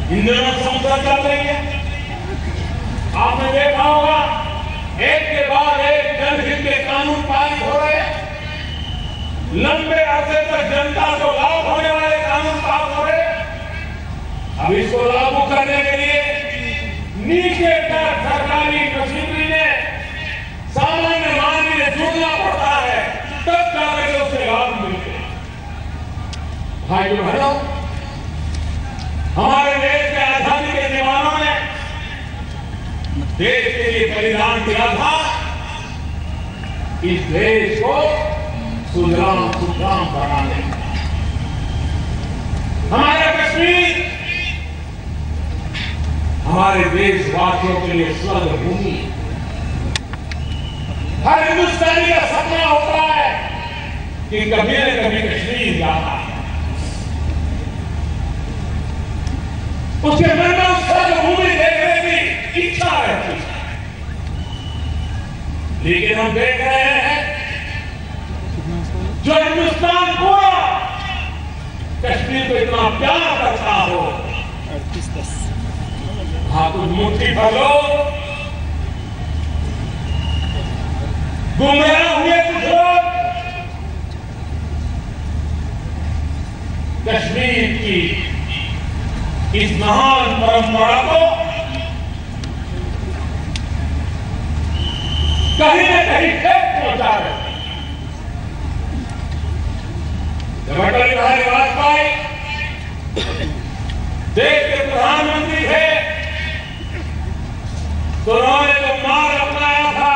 इन दिनों संसद चल रही है, आपने देखा होगा एक के बाद एक जनहित के कानून पारित हो रहे हैं। लंबे अरसे तक जनता को लाभ होने वाले कानून पास हो रहे हैं। अब इसको लागू करने के लिए नीचे तक सरकारी मशीनरी में सामान्य मानवी से जुड़ना पड़ता है, तब जाकर उससे लाभ मिलते हैं। भाइयों बहनों, हमारे देश के आजादी के दीवानों ने देश के लिए बलिदान दिया था। इस देश को सुजलाम सुफलाम बनाने, हमारा कश्मीर हमारे देशवासियों के लिए स्वर्ग भूमि। हर हिंदुस्तानी का सपना होता है कि कभी न कभी कश्मीर जाना है, उसके मन में उस स्वर्ग भूमि देखने की इच्छा रहती है। लेकिन हम देख रहे हैं जो हिंदुस्तान पूरा कश्मीर को इतना प्यार करता हो, हाँ कुछ मुट्ठी भर लोग, गुमराह हुए कुछ लोग कश्मीर की इस महान परंपरा को कहीं न कहीं ठेस पहुंचा रहे। जब अटल बिहारी वाजपेयी देश के प्रधानमंत्री थे तो उन्होंने जो मार्ग अपनाया था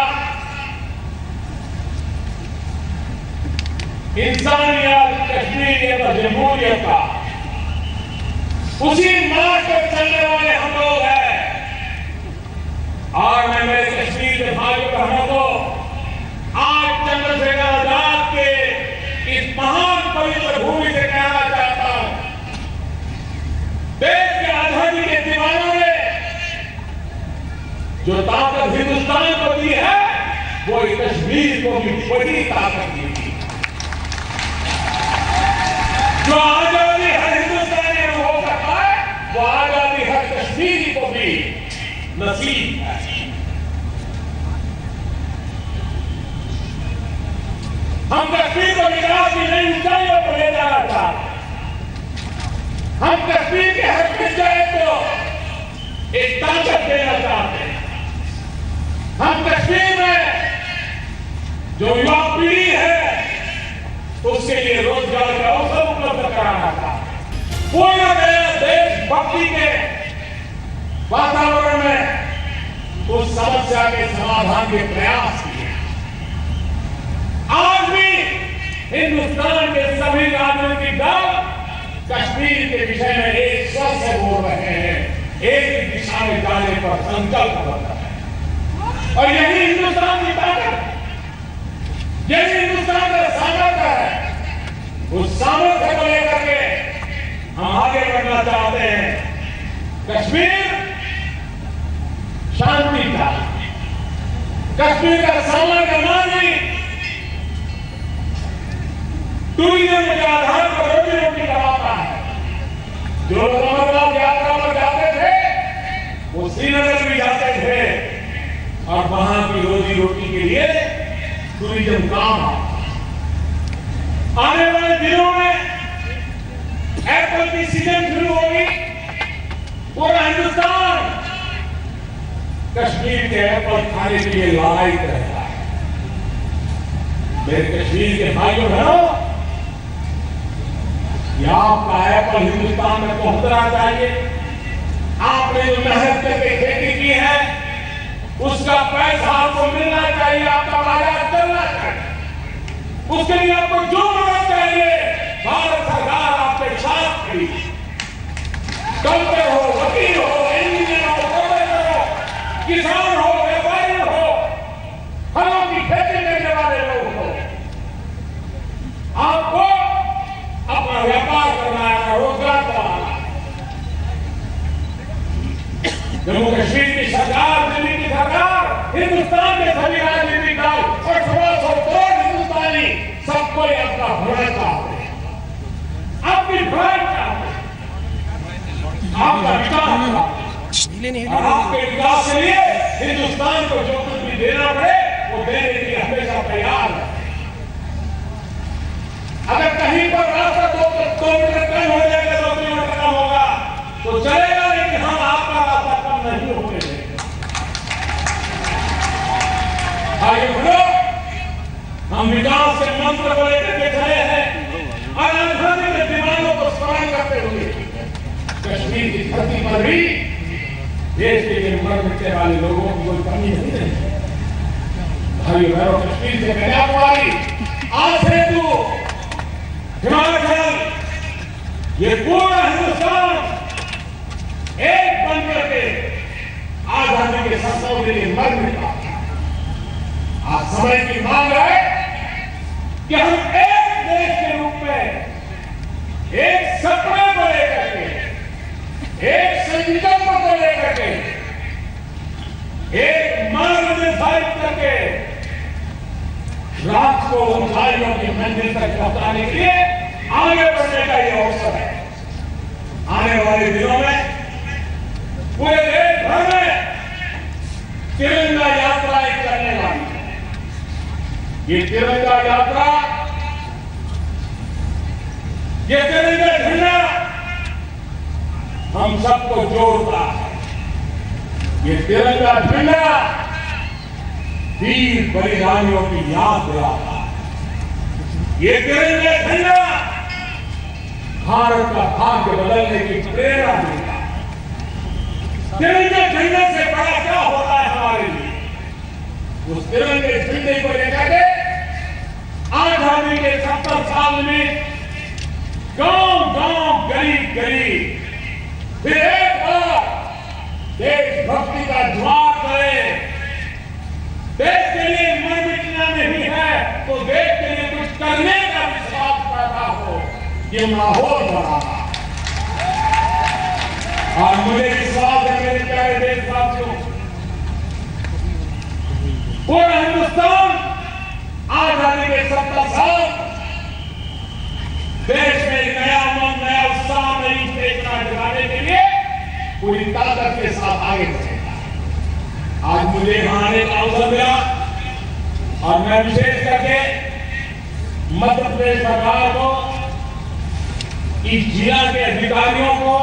इंसानियत, कश्मीरियत और जमहूरियत का, उसी मार्ग पर चलने वाले हम लोग हैं। और मैं मेरे कश्मीर के भाइयों बहनों को आज चंद्रशेखर आजाद के इस महान पवित्र भूमि से कहना चाहता हूं, देश के आजादी के दीवानों ने जो ताकत हिंदुस्तान को दी है, वो कश्मीर को भी बड़ी ताकत दी थी। जो आजादी हर हिंदुस्तानी में हो सकता है, वो आजादी हर कश्मीरी को भी नसीब है। हम कश्मीर को विकास की नई ऊंचाइयों पर ले जाना चाहते हैं। हम कश्मीर के हर विषय को एक ताकत देना चाहते हैं। हम कश्मीर में जो युवा पीढ़ी है उसके लिए रोजगार का अवसर उपलब्ध कराना चाहते हैं। पूर्ण देशभक्ति के वातावरण में उस समस्या के समाधान के प्रयास किए। आज भी हिंदुस्तान के सभी राजनीतिक दल कश्मीर के विषय में एक स्वर से बोल रहे हैं, एक दिशा में जाने पर संकल्पबद्ध है। और यही हिंदुस्तान की ताकत है, यही हिंदुस्तान का सामर्थ्य है। उस सामर्थ्य को लेकर के हम आगे बढ़ना चाहते हैं। कश्मीर शांति का, कश्मीर का सामान्य मानवी टूरिज्म के आधार पर रोजी रोटी कमाता है। जो लोग अमरनाथ यात्रा पर जाते थे वो श्रीनगर भी जाते थे और वहां की रोजी रोटी के लिए टूरिज्म काम आने वाले दिनों में एप्पल की सीजन शुरू होगी। पूरा हिंदुस्तान कश्मीर के एप्पल खाने के लिए लायक रहता है। मेरे कश्मीर के भाइयों बहनों, आपका एप्पल हिंदुस्तान में पहुंचना चाहिए। आपने जो मेहनत करके खेती की है उसका पैसा आपको मिलना चाहिए, आपका बाजार चलना चाहिए। उसके लिए आपको जो मदद चाहिए भारत सरकार आपके साथ खड़ी। डॉक्टर हो, वकील हो, इंजीनियर हो, प्रोफेसर हो, किसान हो, व्यापारी हो, फलों की खेती करने वाले लोग हो, आपको अपना व्यापार करना है, रोजगार कराना है। जम्मू कश्मीर की सरकार, दिल्ली की सरकार, हिंदुस्तान के सभी राजनीतिक दल और 1600 करोड़ हिंदुस्तानी सबको अपना भरण चाहते हैं, आपकी भरण चाहते हैं, आपका विकास हिंदुस्तान को जो कुछ भी देना पड़े वो देने के लिए हमेशा तैयार है। अगर कहीं पर रास्ता 2 किलोमीटर कम हो जाएगा, 2 किलोमीटर कम होगा तो चलेगा, लेकिन हम आपका रास्ता कम नहीं होने देंगे। भाइयों, हम विकास के मंत्र को लेकर के खड़े हैं और राजधानी के दीवानों को स्मरण करते हुए कश्मीर की धरती पर भी देश के मर मिटने वाले लोगों की कोई कमी नहीं है। भाइयों बहनों, कश्मीर से कन्याकुमारी, आज से हिमाचल, ये पूरा हिंदुस्तान एक बनकर के आजादी के सपनों के लिए मर मिटा। आज समय की मांग है कि हम एक देश के रूप में एक सपने को लेकर के, एक संकल्प को लेकर के, एक मार्ग निर्धारित करके राष्ट्र को ऊंचाइयों की मंजिल तक पहुंचाने के लिए आगे बढ़ने का यह अवसर है। आने वाले दिनों में पूरे देश भर में तिरंगा यात्राएं करने वाली है। ये तिरंगा यात्रा, ये तिरंगा झंडा हम सबको जोड़ता है। ये तिरंगा झंडा वीर बलिदानियों की याद दिलाता है। ये तिरंगा झंडा भारत का भाग्य बदलने की प्रेरणा देता है। तिरंगे झंडे से बड़ा क्या होता है हमारे लिए? उस तिरंगे झंडे को लेकर के आजादी के 70 साल में गांव-गांव, गली-गली फिर एक बार देशभक्ति का ज्वार करें। देश के लिए मर मिटना नहीं है तो देश के लिए कुछ करने का विश्वास पैदा हो, ये माहौल बनाना। और मुझे विश्वास है मेरे प्यारे देशवासियों, पूरा हिंदुस्तान आजादी के 70 साल देश में नया उमंग, नया उत्साह, नई चेतना जगाने के लिए पूरी ताकत के साथ आगे बढ़ेगा। आज मुझे यहां आने का अवसर मिला और मैं विशेष करके मध्य प्रदेश सरकार को, इस जिला के अधिकारियों को,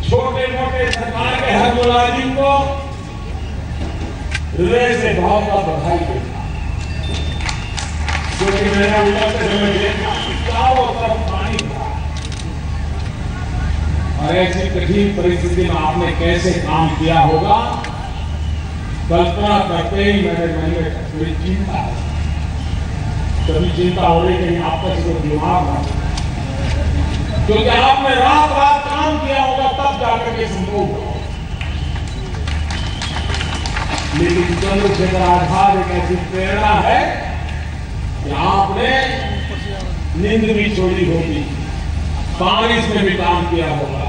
छोटे मोटे सरकार के हर मुलाजिम को हृदय से बहुत बहुत बधाई देता हूं। क्योंकि मैंने उतरते समय देखा चारों तरफ पानी था और ऐसी कठिन परिस्थिति में आपने कैसे काम किया होगा, कल्पना करते ही मेरे मन में थोड़ी चिंता है। कभी चिंता हो रही कहीं आपका से बीमार ना, क्योंकि आपने रात रात काम किया होगा तब जाकर के संभव होगा। लेकिन चंद्रशेखर आजाद एक ऐसी प्रेरणा है कि आपने नींद भी छोड़ी होगी, बारिश में भी काम किया होगा,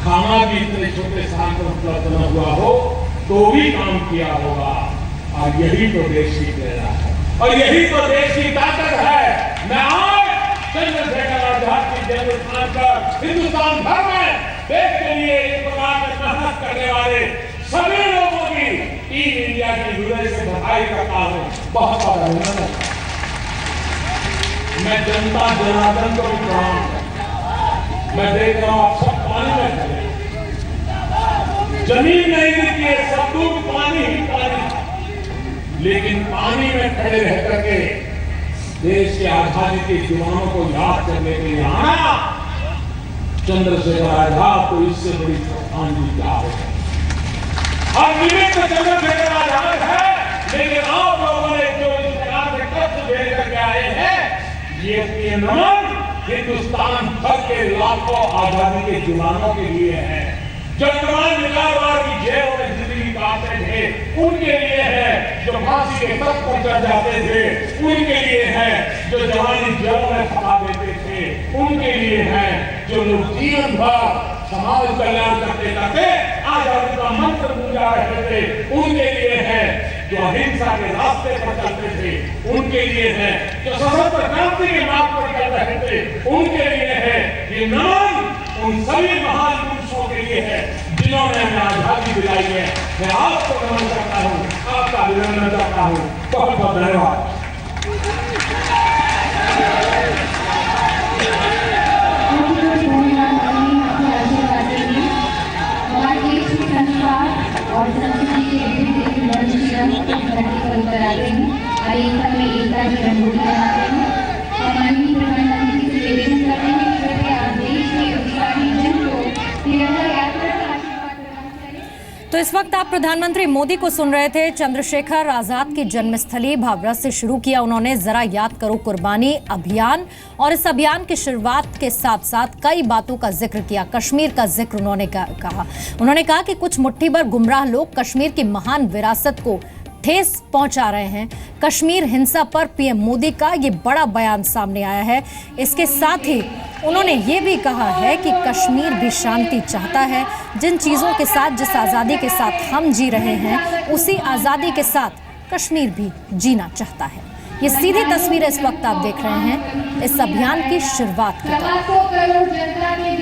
खाना भी इतने छोटे स्थान पर उपलब्ध न हुआ हो तो भी काम किया होगा। और यही तो देश की प्रेरणा है और यही तो देश की ताकत है। मैं आज चंद्रशेखर आजाद की जन्मस्थान पर हिंदुस्तान भर में देश के लिए इस प्रकार में मेहनत करने वाले सभी लोगों की टीम इंडिया की हृदय से बधाई करता हूं। बहुत बहुत अभिनंदन। मैं जनता जनार्दन को भी प्रणाम करता हूं। मैं देख रहा हूं आप सब पानी में खड़े, जमीन नहीं दिखती है, सब दूर पानी ही पानी, लेकिन पानी में खड़े रह करके देश के आजादी के दीवानों को याद करने के लिए आना, चंद्रशेखर आजाद को इससे बड़ी श्रद्धांजलि क्या हो। और निमित्त चंद्रशेखर आजाद है, लेकिन आप लोगों ने जो इस प्रकार से कष्ट दे करके आए हैं, ये नमन हिंदुस्तान भर के लाखों आजादी के दीवानों के लिए है। जो जवान निकालवार की जेल में जिंदगी काटते थे उनके लिए है, जो फांसी के तख्त पर चढ़ जाते थे उनके लिए है, जो जवानी जेलों में फंसा देते थे उनके लिए है, जो लोग जीवन भर समाज कल्याण करते करते आजादी का मंत्र पूजा रहे थे उनके लिए है, जो अहिंसा के रास्ते पर चलते थे उनके लिए है, जो सशस्त्र क्रांति के मार्ग पर चल रहे थे उनके लिए है। ये नमन उन सभी महान पुरुषों के लिए है जिन्होंने हमें आजादी दिलाई है, मैं आपको नमन करता हूँ, आपका अभिनंदन करता हूँ। बहुत बहुत धन्यवाद। और संस्कृति के विभिन्न एकता की रंगोली बनाते हैं और माननीय प्रधानमंत्री से निवेदन करते हैं कि कृपया देश के उत्साही जन को तिरंगा यात्रा का आशीर्वाद प्रदान करें। तो इस वक्त आप प्रधानमंत्री मोदी को सुन रहे थे। चंद्रशेखर आजाद की जन्मस्थली भाभरत से शुरू किया उन्होंने जरा याद करो कुर्बानी अभियान, और इस अभियान की शुरुआत के साथ साथ कई बातों का जिक्र किया। कश्मीर का जिक्र उन्होंने कहा कि कुछ मुट्ठी भर गुमराह लोग कश्मीर की महान विरासत को ठेस पहुंचा रहे हैं। कश्मीर हिंसा पर पीएम मोदी का ये बड़ा बयान सामने आया है। इसके साथ ही उन्होंने ये भी कहा है कि कश्मीर भी शांति चाहता है। जिन चीज़ों के साथ, जिस आज़ादी के साथ हम जी रहे हैं, उसी आज़ादी के साथ कश्मीर भी जीना चाहता है। ये सीधी तस्वीरें इस वक्त आप देख रहे हैं इस अभियान की शुरुआत की।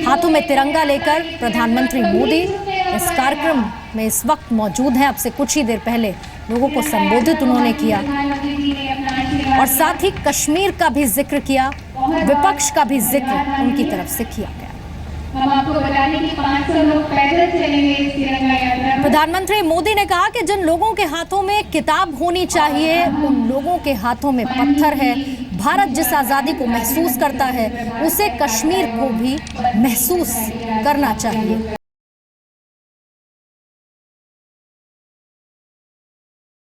हाथों में तिरंगा लेकर प्रधानमंत्री मोदी इस कार्यक्रम में इस वक्त मौजूद हैं। अब से कुछ ही देर पहले लोगों को संबोधित उन्होंने किया और साथ ही कश्मीर का भी जिक्र किया, विपक्ष का भी जिक्र उनकी तरफ से किया गया। हम आपको बता दें कि 500 लोग पैदल चलेंगे इस तिरंगा यात्रा। प्रधानमंत्री मोदी ने कहा कि जिन लोगों के हाथों में किताब होनी चाहिए, उन लोगों के हाथों में पत्थर है। भारत जिस आज़ादी को महसूस करता है, उसे कश्मीर को भी महसूस करना चाहिए।